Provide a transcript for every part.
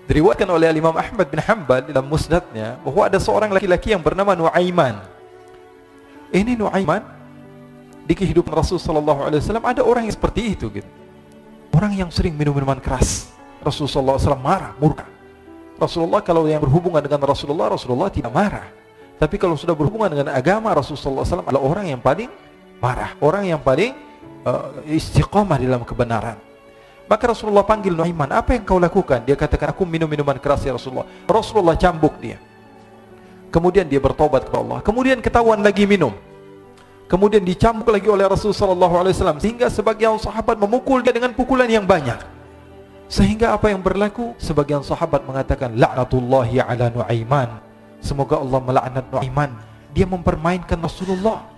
Diriwayatkan oleh Imam Ahmad bin Hanbal dalam musnadnya bahwa ada seorang laki-laki yang bernama Nuaiman. Ini Nuaiman di kehidupan Rasulullah SAW ada orang yang seperti itu gitu. Orang yang sering minum minuman keras. Rasulullah SAW marah, murka. Rasulullah kalau yang berhubungan dengan Rasulullah tidak marah. Tapi kalau sudah berhubungan dengan agama, Rasulullah SAW adalah orang yang paling marah, orang yang paling istiqamah dalam kebenaran. Maka Rasulullah panggil Nuaiman, apa yang kau lakukan? Dia katakan, aku minum minuman keras ya Rasulullah. Rasulullah cambuk dia. Kemudian dia bertobat kepada Allah. Kemudian ketahuan lagi minum. Kemudian dicambuk lagi oleh Rasulullah SAW, sehingga sebagian sahabat memukul dia dengan pukulan yang banyak. Sehingga apa yang berlaku? Sebagian sahabat mengatakan, la'natullahi ala Nuaiman. Semoga Allah melaknat Nuaiman. Dia mempermainkan Rasulullah.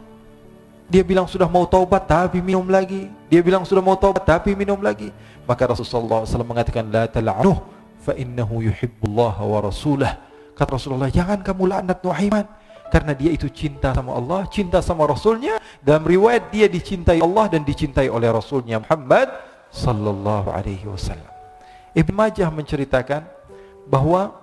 Dia bilang sudah mau taubat tapi minum lagi. Dia bilang sudah mau taubat tapi minum lagi. Maka Rasulullah SAW mengatakan, la tal'anuh fa innahu yuhibbullaha wa rasulah. Kata Rasulullah, jangan kamu laknat Nuaiman, karena dia itu cinta sama Allah, cinta sama Rasulnya. Dalam riwayat dia dicintai Allah dan dicintai oleh Rasulnya Muhammad sallallahu alaihi wasallam. Ibn Majah menceritakan bahwa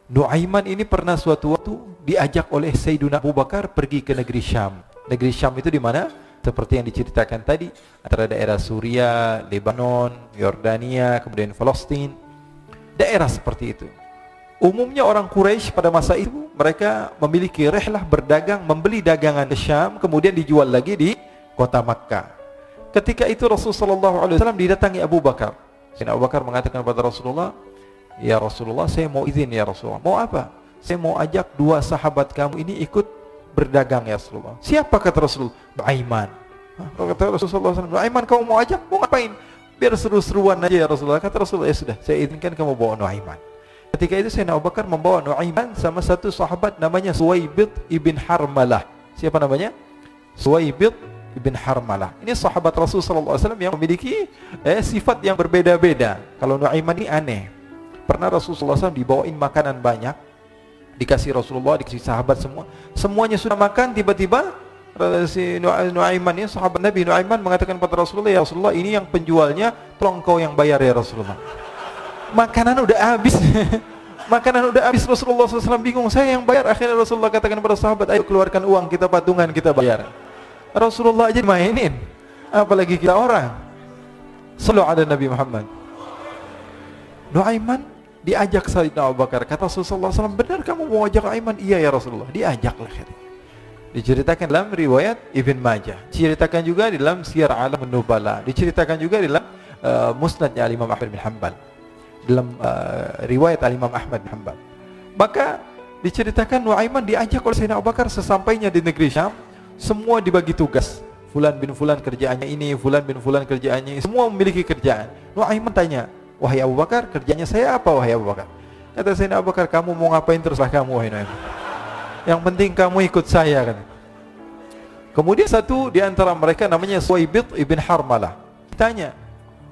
Nuaiman ini pernah suatu waktu diajak oleh Sayyidina Abu Bakar pergi ke negeri Syam. Negeri Syam itu di mana? Seperti yang diceritakan tadi, antara daerah Suria, Lebanon, Yordania, kemudian Palestina. Daerah seperti itu. Umumnya orang Quraisy pada masa itu mereka memiliki rihlah berdagang, membeli dagangan ke Syam, kemudian dijual lagi di kota Makkah. Ketika itu Rasulullah SAW didatangi Abu Bakar. Sayyidina Abu Bakar mengatakan kepada Rasulullah, ya Rasulullah, saya mau izin ya Rasulullah. Mau apa? Saya mau ajak dua sahabat kamu ini ikut berdagang ya Rasulullah. Siapa kata Rasulullah? Nuaiman. Kata Rasulullah SAW, Nuaiman kamu mau ajak? Mau ngapain? Biar seru-seruan aja ya Rasulullah. Kata Rasulullah, ya sudah, saya izinkan kamu bawa Nuaiman. Ketika itu Sayyidina Abu Bakar membawa Nuaiman sama satu sahabat namanya Suwaibid ibn Harmalah. Siapa namanya? Suwaibid ibn Harmalah. Ini sahabat Rasulullah SAW yang memiliki sifat yang berbeda-beda. Kalau Nuaiman ini aneh. Pernah Rasulullah SAW dibawain makanan banyak, dikasih Rasulullah, dikasih sahabat semua. Semuanya sudah makan, tiba-tiba si Nuaiman ini, sahabat Nabi Nuaiman mengatakan kepada Rasulullah, ya Rasulullah, ini yang penjualnya, tolong kau yang bayar ya Rasulullah. Makanan udah habis. Makanan udah habis, Rasulullah SAW bingung, saya yang bayar. Akhirnya Rasulullah katakan kepada sahabat, ayo keluarkan uang, kita patungan, kita bayar. Rasulullah aja mainin, apalagi kita orang. Sallu ala Nabi Muhammad. Nuaiman diajak Sayyidina Abu Bakar. Kata Rasulullah SAW, benar kamu mau ajak Nuaiman? Iya ya Rasulullah. Diajaklah. Diceritakan dalam riwayat Ibn Majah, diceritakan juga di dalam Siyar A'lam An-Nubala, diceritakan juga di dalam musnadnya Imam Ahmad bin Hanbal, dalam riwayat Imam Ahmad bin Hanbal. Maka diceritakan Nuaiman diajak oleh Sayyidina Abu Bakar. Sesampainya di negeri Syam, semua dibagi tugas. Fulan bin Fulan kerjaannya ini, Fulan bin Fulan kerjaannya ini. Semua memiliki kerjaan. Nuaiman tanya, wahai Abu Bakar, kerjanya saya apa wahai Abu Bakar? Kata Sayyidina Abu Bakar, kamu mau ngapain terserah kamu wahai Nuaiman. Yang penting kamu ikut saya kan. Kemudian satu di antara mereka namanya Suwaibid ibn Harmalah. Ditanya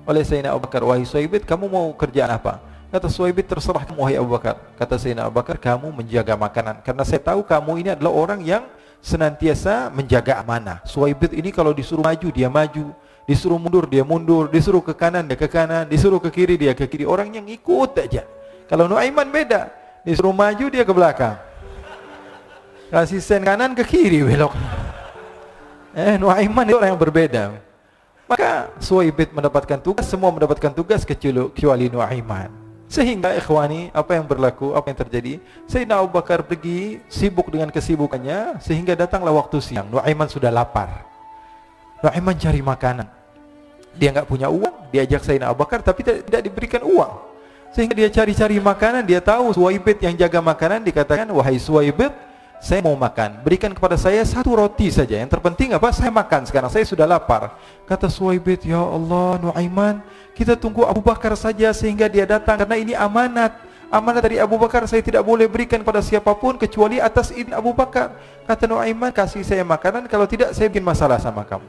oleh Sayyidina Abu Bakar, wahai Suwaibid, kamu mau kerjaan apa? Kata Suwaibid, terserah kamu wahai Abu Bakar. Kata Sayyidina Abu Bakar, kamu menjaga makanan, karena saya tahu kamu ini adalah orang yang senantiasa menjaga amanah. Suwaibid ini kalau disuruh maju dia maju, disuruh mundur dia mundur, disuruh ke kanan dia ke kanan, disuruh ke kiri dia ke kiri. Orang yang ikut aja. Kalau Nuaiman beda, disuruh maju dia ke belakang, kasih sen kanan ke kiri belok. Nuaiman itu orang yang berbeda. Maka Suwaibid mendapatkan tugas, semua mendapatkan tugas kecuali Nuaiman. Sehingga ikhwani, apa yang berlaku, apa yang terjadi? Sayyidina Abu Bakar pergi sibuk dengan kesibukannya, sehingga datanglah waktu siang. Nuaiman sudah lapar. Nuaiman cari makanan. Dia enggak punya uang, diajak Sayyidina Abu Bakar tapi tidak diberikan uang. Sehingga dia cari-cari makanan, dia tahu Suwaibid yang jaga makanan, dikatakan, wahai Suwaibid, saya mau makan, berikan kepada saya satu roti saja. Yang terpenting apa? Saya makan sekarang, saya sudah lapar. Kata Suwaibid, ya Allah Nuaiman, kita tunggu Abu Bakar saja sehingga dia datang, karena ini amanat. Amanat dari Abu Bakar, saya tidak boleh berikan pada siapapun kecuali atas izin Abu Bakar. Kata Nuaiman, kasih saya makanan, kalau tidak saya bikin masalah sama kamu.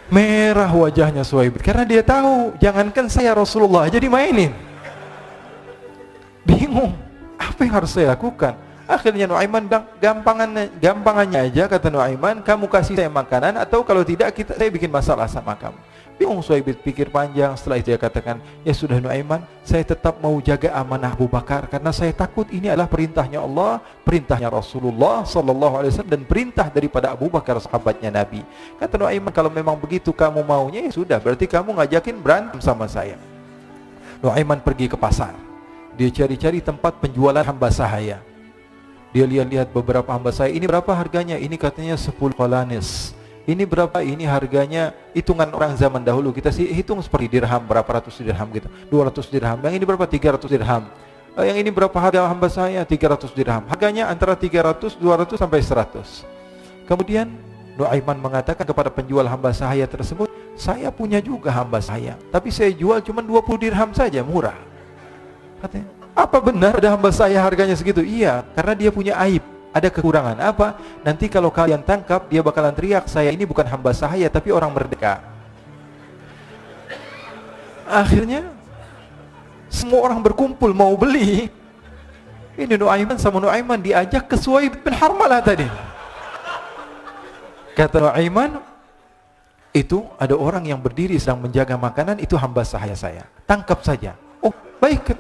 Merah wajahnya Suwaibid, karena dia tahu, jangankan saya Rasulullah aja dimainin. Bingung, apa yang harus saya lakukan? Akhirnya Nuaiman bilang, gampangannya aja, kata Nuaiman, kamu kasih saya makanan, atau kalau tidak saya bikin masalah sama kamu. Bingung Suhaib, pikir panjang. Setelah itu dia katakan, ya sudah Nuaiman, saya tetap mau jaga amanah Abu Bakar karena saya takut ini adalah perintahnya Allah, perintahnya Rasulullah sallallahu alaihi wasallam, dan perintah daripada Abu Bakar sahabatnya Nabi. Kata Nuaiman, kalau memang begitu kamu maunya, ya sudah, berarti kamu ngajakin berantem sama saya. Nuaiman pergi ke pasar. Dia cari-cari tempat penjualan hamba sahaya. Dia lihat-lihat beberapa hamba sahaya. Ini berapa harganya? Ini katanya 10 qalanis. Ini berapa? Ini harganya hitungan orang zaman dahulu. Kita sih hitung seperti dirham, berapa ratus dirham gitu. 200 dirham. Yang ini berapa? 300 dirham. Yang ini berapa harga hamba saya? 300 dirham. Harganya antara 300, 200 sampai 100. Kemudian Nuaiman mengatakan kepada penjual hamba sahaya tersebut, saya punya juga hamba saya, tapi saya jual cuma 20 dirham saja, murah. Katanya, apa benar ada hamba saya harganya segitu? Iya, karena dia punya aib, ada kekurangan. Apa? Nanti kalau kalian tangkap, dia bakalan teriak, saya ini bukan hamba sahaya tapi orang merdeka. Akhirnya semua orang berkumpul mau beli. Ini Nuaiman sama Nuaiman diajak ke Suhaib bin Harmalah tadi. Kata Nuaiman, itu ada orang yang berdiri sedang menjaga makanan, itu hamba sahaya saya, tangkap saja. Oh baik.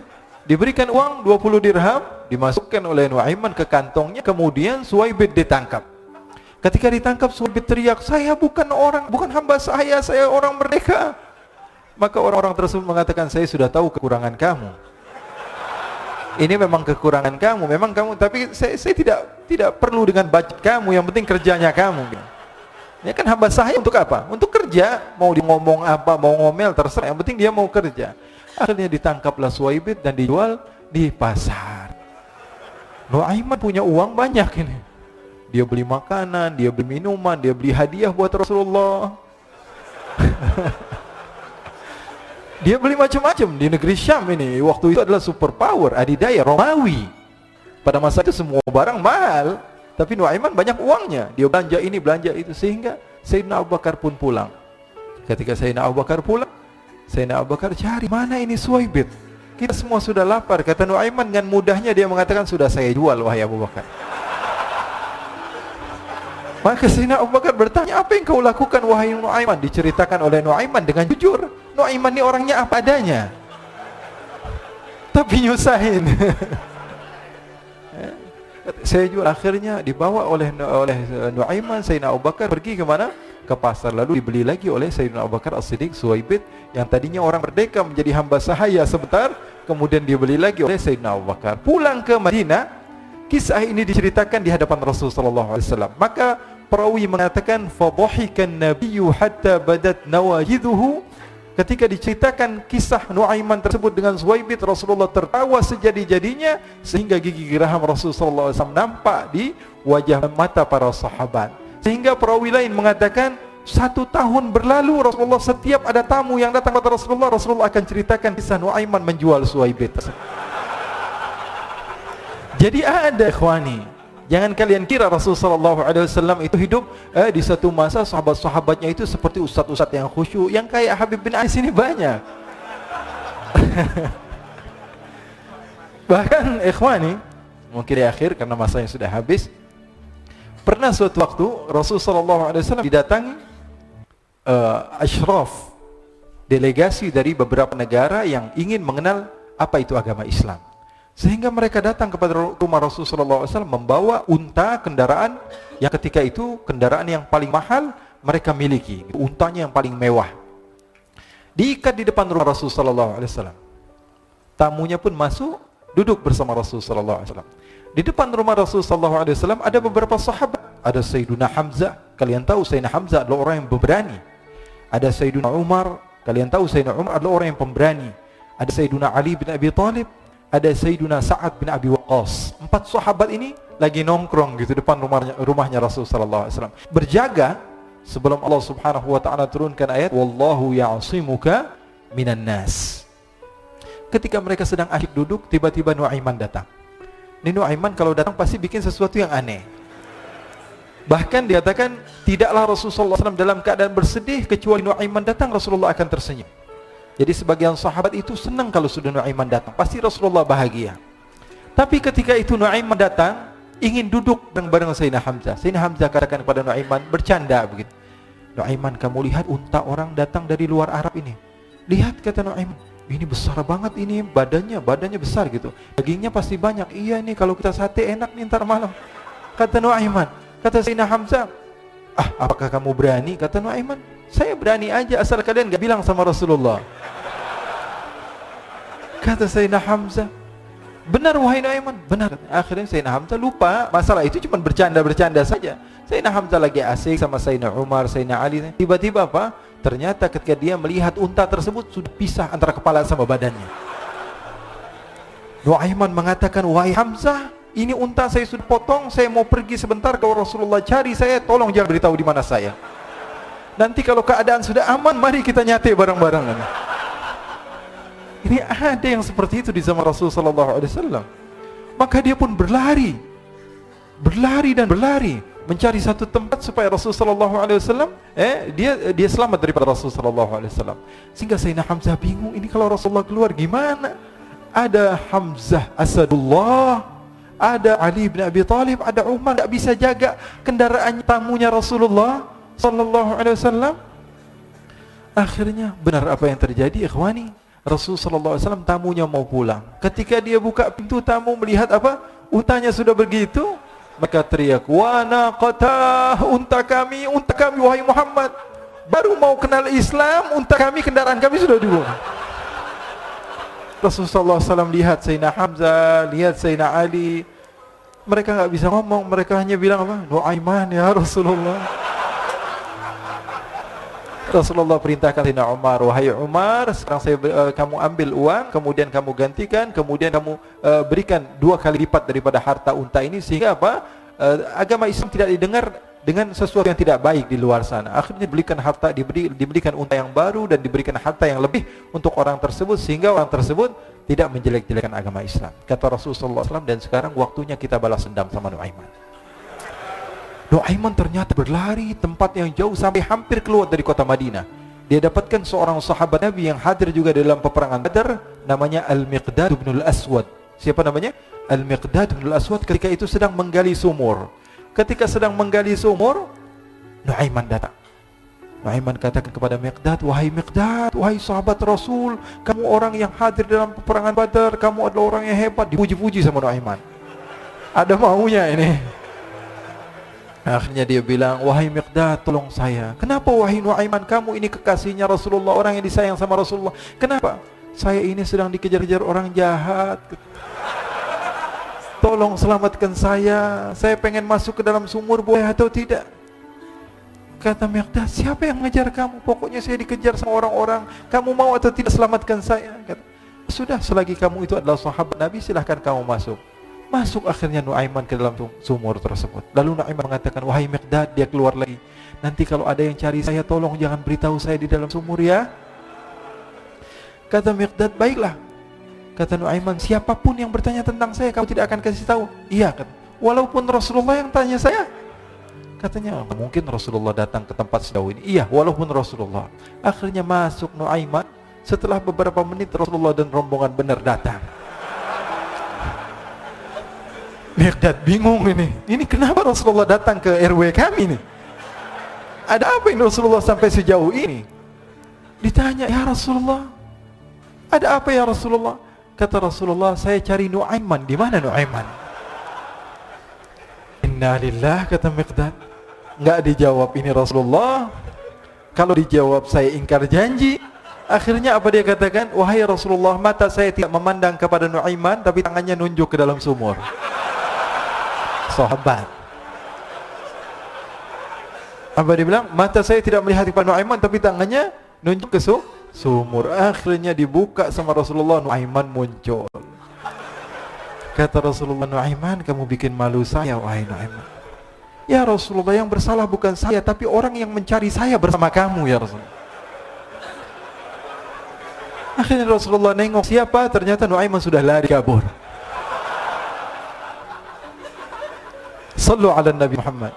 Diberikan uang 20 dirham, dimasukkan oleh Nuaiman ke kantongnya, kemudian Suhaib ditangkap. Ketika ditangkap, Suhaib teriak, saya bukan hamba saya orang merdeka. Maka orang-orang tersebut mengatakan, saya sudah tahu kekurangan kamu. Ini memang kekurangan kamu, memang kamu, tapi saya tidak perlu dengan budget kamu, yang penting kerjanya kamu. Ya kan hamba sahaya untuk apa? Untuk kerja, mau dia ngomong apa, mau ngomel, terserah, yang penting dia mau kerja. Akhirnya ditangkaplah Suhaib dan dijual di pasar. Nuaiman punya uang banyak ini. Dia beli makanan, dia beli minuman, dia beli hadiah buat Rasulullah. Dia beli macam-macam di negeri Syam ini. Waktu itu adalah superpower, adidaya Romawi. Pada masa itu semua barang mahal, tapi Nuaiman banyak uangnya. Dia belanja ini, belanja itu, sehingga Sayyidina Abu Bakar pun pulang. Ketika Sayyidina Abu Bakar pulang, Sayyidina Abu Bakar cari, mana ini Suhaib? Kita semua sudah lapar. Kata Nuaiman dengan mudahnya dia mengatakan, sudah saya jual wahai Abu Bakar. Maka Sayyidina Abu Bakar bertanya, apa yang kau lakukan wahai Nuaiman? Diceritakan oleh Nuaiman dengan jujur. Nuaiman ini orangnya apa adanya, tapi nyusahin. Saya jual. Akhirnya dibawa oleh Nuaiman, Sayyidina Abu Bakar pergi ke mana? Ke pasar, lalu dibeli lagi oleh Sayyidina Abu Bakar As-Siddiq. Suhaib yang tadinya orang merdeka menjadi hamba sahaya sebentar, kemudian dibeli lagi oleh Sayyidina Abu Bakar. Pulang ke Madinah, kisah ini diceritakan di hadapan Rasul sallallahu alaihi wasallam. Maka perawi mengatakan, fadhahikan nabiyyu hatta badat nawajiduhu. Ketika diceritakan kisah Nuaiman tersebut dengan Suhaib, Rasulullah tertawa sejadi-jadinya sehingga gigi geraham Rasul sallallahu alaihi wasallam nampak di wajah mata para sahabat. Sehingga perawi lain mengatakan, 1 tahun berlalu Rasulullah, setiap ada tamu yang datang kepada Rasulullah, Rasulullah akan ceritakan kisah Nuaiman menjual Suhaib. Jadi ada ikhwani, jangan kalian kira Rasul sallallahu alaihi wasallam itu hidup di satu masa sahabat-sahabatnya itu seperti ustaz-ustaz yang khusyuk, yang kayak Habib bin Ais ini banyak. Bahkan ikhwani, mungkin di akhir karena masanya sudah habis, pernah suatu waktu Rasul sallallahu alaihi wasallam didatangi asyraf, delegasi dari beberapa negara yang ingin mengenal apa itu agama Islam. Sehingga mereka datang kepada rumah Rasul sallallahu alaihi wasallam membawa unta, kendaraan yang ketika itu kendaraan yang paling mahal mereka miliki, untanya yang paling mewah. Diikat di depan rumah Rasul sallallahu alaihi wasallam. Tamunya pun masuk, duduk bersama Rasul sallallahu alaihi wasallam. Di depan rumah Rasul sallallahu alaihi wasallam ada beberapa sahabat. Ada Sayyiduna Hamzah, kalian tahu Sayyidina Hamzah adalah orang yang pemberani. Ada Sayyiduna Umar, kalian tahu Sayyidina Umar adalah orang yang pemberani. Ada Sayyiduna Ali bin Abi Thalib, ada Sayyiduna Sa'ad bin Abi Waqqas. 4 sahabat ini lagi nongkrong gitu depan rumahnya Rasul sallallahu alaihi wasallam, berjaga sebelum Allah Subhanahu wa taala turunkan ayat wallahu ya'simuka minan nas. Ketika mereka sedang asyik duduk, tiba-tiba Nuaiman datang. Ini Nuaiman kalau datang pasti bikin sesuatu yang aneh. Bahkan dikatakan tidaklah Rasulullah SAW dalam keadaan bersedih, kecuali Nuaiman datang Rasulullah akan tersenyum. Jadi sebagian sahabat itu senang kalau sudah Nuaiman datang, pasti Rasulullah bahagia. Tapi ketika itu Nuaiman datang, ingin duduk bareng-bareng Sayyidina Hamzah. Sayyidina Hamzah katakan kepada Nuaiman, bercanda begitu. Nuaiman, kamu lihat unta orang datang dari luar Arab ini. Lihat, kata Nuaiman, ini besar banget ini, badannya besar gitu. Dagingnya pasti banyak. Iya nih, kalau kita sate enak nih ntar malam. Kata Nuaiman. Kata Sayyidina Hamzah, apakah kamu berani? Kata Nuaiman, saya berani aja asal kalian gak bilang sama Rasulullah. Kata Sayyidina Hamzah, benar wahai Nuaiman, benar. Akhirnya Sayyidina Hamzah lupa masalah itu, cuma bercanda saja. Sayyidina Hamzah lagi asik sama Sayyidina Umar, Sayyidina Ali. Tiba-tiba apa? Ternyata ketika dia melihat unta tersebut sudah pisah antara kepala sama badannya. Nuaiman mengatakan, wahai Hamzah, ini unta saya sudah potong, saya mau pergi sebentar, kalau Rasulullah cari saya, tolong jangan beritahu di mana saya. Nanti kalau keadaan sudah aman, mari kita nyate bareng-bareng. Ini ada yang seperti itu di zaman Rasulullah SAW. Maka dia pun berlari dan berlari mencari satu tempat supaya Rasulullah SAW dia selamat daripada Rasulullah SAW. Sehingga Sayyidina Hamzah bingung, ini kalau Rasulullah keluar gimana? Ada Hamzah Asadullah, ada Ali bin Abi Thalib, ada Umar, tidak bisa jaga kendaraan tamunya Rasulullah SAW. Akhirnya benar apa yang terjadi, ikhwani. Rasulullah SAW tamunya mau pulang. Ketika dia buka pintu tamu melihat apa? Untanya sudah begitu, maka teriak, wa naqatah, unta kami wahai Muhammad. Baru mau kenal Islam, unta kami, kendaraan kami sudah dibuang. Rasulullah SAW lihat Sayyidina Hamzah, lihat Sayyidina Ali. Mereka nggak bisa ngomong, mereka hanya bilang apa? Nuaiman ya Rasulullah. Rasulullah perintahkan Sayyidina Umar, wahai Umar, sekarang kamu ambil uang, kemudian kamu gantikan, kemudian kamu berikan 2 kali lipat daripada harta unta ini, sehingga apa? Agama Islam tidak didengar dengan sesuatu yang tidak baik di luar sana. Akhirnya diberikan harta, diberikan unta yang baru dan diberikan harta yang lebih untuk orang tersebut, sehingga orang tersebut tidak menjelek-jelekan agama Islam. Kata Rasulullah SAW, dan sekarang waktunya kita balas dendam sama Nuaiman. Nuaiman ternyata berlari tempat yang jauh sampai hampir keluar dari kota Madinah. Dia dapatkan seorang sahabat Nabi yang hadir juga dalam peperangan Badar, namanya Al-Miqdad bin Al-Aswad. Siapa namanya? Al-Miqdad bin Al-Aswad. Ketika itu sedang menggali sumur. Ketika sedang menggali sumur, Nuaiman datang. Nuaiman katakan kepada Miqdad, wahai Miqdad, wahai sahabat Rasul, kamu orang yang hadir dalam peperangan Badar, kamu adalah orang yang hebat. Dipuji-puji sama Nuaiman. Ada maunya ini. Akhirnya dia bilang, wahai Miqdad, tolong saya. Kenapa wahai Nuaiman, kamu ini kekasihnya Rasulullah, orang yang disayang sama Rasulullah. Kenapa? Saya ini sedang dikejar-kejar orang jahat. Tolong selamatkan saya. Saya pengen masuk ke dalam sumur, boleh atau tidak? Kata Miqdad, siapa yang ngejar kamu? Pokoknya saya dikejar sama orang-orang. Kamu mau atau tidak selamatkan saya? Kata, sudah, selagi kamu itu adalah sahabat Nabi, silahkan kamu masuk. Masuk akhirnya Nuaiman ke dalam sumur tersebut. Lalu Nuaiman mengatakan, wahai Miqdad, dia keluar lagi. Nanti kalau ada yang cari saya, tolong jangan beritahu saya di dalam sumur ya. Kata Miqdad, baiklah. Kata Nuaiman, siapapun yang bertanya tentang saya, kamu tidak akan kasih tahu. Iya, kata, walaupun Rasulullah yang tanya saya. Katanya, mungkin Rasulullah datang ke tempat sejauh ini. Iya, walaupun Rasulullah. Akhirnya masuk Nuaiman. Setelah beberapa menit, Rasulullah dan rombongan benar datang. Miqdad bingung ini. Ini kenapa Rasulullah datang ke RW kami nih? Ada apa ini Rasulullah sampai sejauh ini? Ditanya, ya Rasulullah, ada apa ya Rasulullah? Kata Rasulullah, saya cari Nuaiman. Di mana Nuaiman? Innalillah, kata Miqdad. Enggak dijawab ini Rasulullah. Kalau dijawab saya ingkar janji. Akhirnya apa dia katakan? Wahai Rasulullah, mata saya tidak memandang kepada Nuaiman, tapi tangannya nunjuk ke dalam sumur. Sahabat. Apa dia bilang? Mata saya tidak melihat kepada Nuaiman, tapi tangannya nunjuk ke sumur. Akhirnya dibuka sama Rasulullah, Nuaiman muncul. Kata Rasulullah, Nuaiman, kamu bikin malu saya, wahai Nuaiman. Ya Rasulullah, yang bersalah bukan saya, tapi orang yang mencari saya bersama kamu, ya Rasulullah. Akhirnya Rasulullah nengok, siapa? Ternyata Nuaiman sudah lari kabur. Sallu ala Nabi Muhammad.